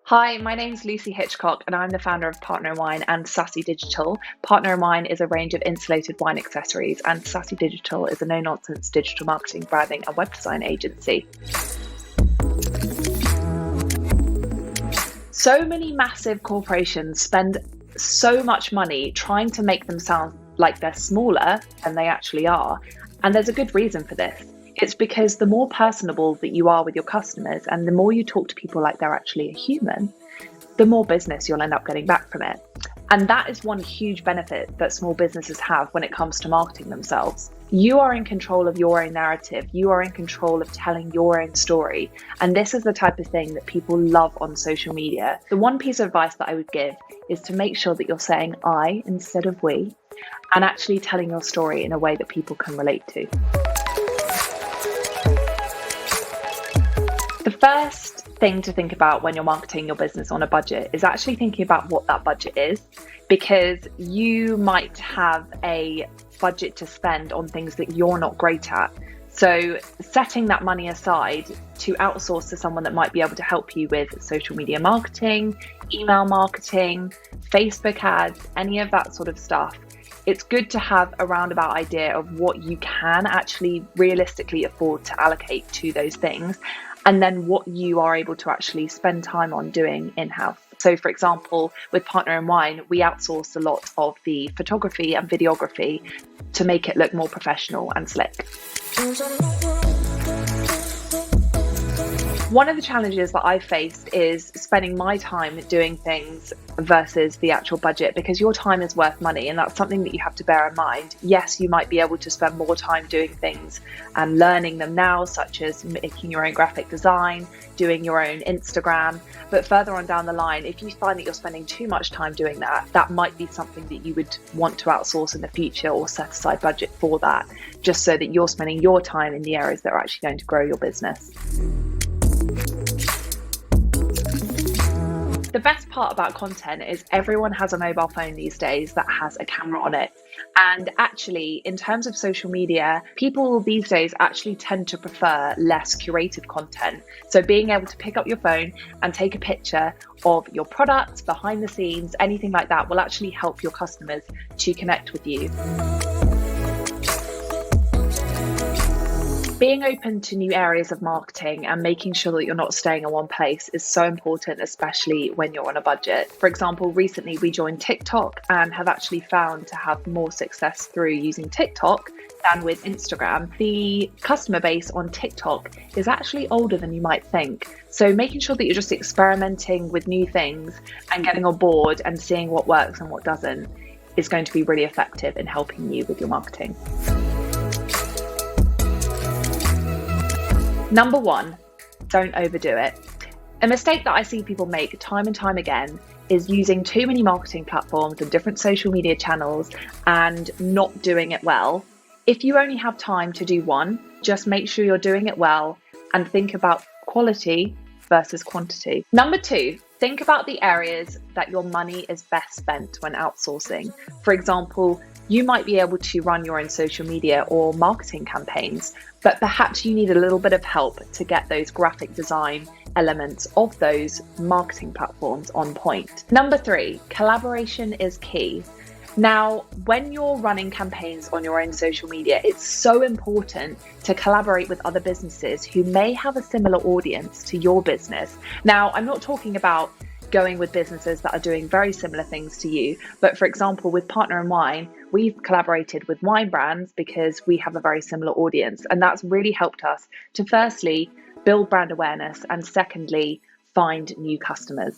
Hi, my name's Lucy Hitchcock, and I'm the founder of Wine and Sassy Digital. Wine is a range of insulated wine accessories, and Sassy Digital is a no-nonsense digital marketing, branding, and web design agency. So many massive corporations spend so much money trying to make them sound like they're smaller than they actually are, and there's a good reason for this. It's because the more personable that you are with your customers and the more you talk to people like they're actually a human, the more business you'll end up getting back from it. And that is one huge benefit that small businesses have when it comes to marketing themselves. You are in control of your own narrative. You are in control of telling your own story. And this is the type of thing that people love on social media. The one piece of advice that I would give is to make sure that you're saying I instead of we, and actually telling your story in a way that people can relate to. The first thing to think about when you're marketing your business on a budget is actually thinking about what that budget is, because you might have a budget to spend on things that you're not great at. So setting that money aside to outsource to someone that might be able to help you with social media marketing, email marketing, Facebook ads, any of that sort of stuff. It's good to have a roundabout idea of what you can actually realistically afford to allocate to those things, and then what you are able to actually spend time on doing in-house. So for example, with Partner in Wine, we outsource a lot of the photography and videography to make it look more professional and slick. One of the challenges that I've faced is spending my time doing things versus the actual budget, because your time is worth money, and that's something that you have to bear in mind. Yes, you might be able to spend more time doing things and learning them now, such as making your own graphic design, doing your own Instagram, but further on down the line, if you find that you're spending too much time doing that, that might be something that you would want to outsource in the future, or set aside budget for that, just so that you're spending your time in the areas that are actually going to grow your business. The best part about content is everyone has a mobile phone these days that has a camera on it. And actually, in terms of social media, people these days actually tend to prefer less curated content. So being able to pick up your phone and take a picture of your products, behind the scenes, anything like that will actually help your customers to connect with you. Being open to new areas of marketing and making sure that you're not staying in one place is so important, especially when you're on a budget. For example, recently we joined TikTok and have actually found to have more success through using TikTok than with Instagram. The customer base on TikTok is actually older than you might think. So making sure that you're just experimenting with new things and getting on board and seeing what works and what doesn't is going to be really effective in helping you with your marketing. Number one, don't overdo it. A mistake that I see people make time and time again is using too many marketing platforms and different social media channels and not doing it well. If you only have time to do one, just make sure you're doing it well and think about quality versus quantity. Number two, think about the areas that your money is best spent when outsourcing. For example, you might be able to run your own social media or marketing campaigns, but perhaps you need a little bit of help to get those graphic design elements of those marketing platforms on point. Number three, collaboration is key. Now, when you're running campaigns on your own social media, it's so important to collaborate with other businesses who may have a similar audience to your business. Now, I'm not talking about going with businesses that are doing very similar things to you. But for example, with Partner in Wine, we've collaborated with wine brands because we have a very similar audience. And that's really helped us to firstly, build brand awareness, and secondly, find new customers.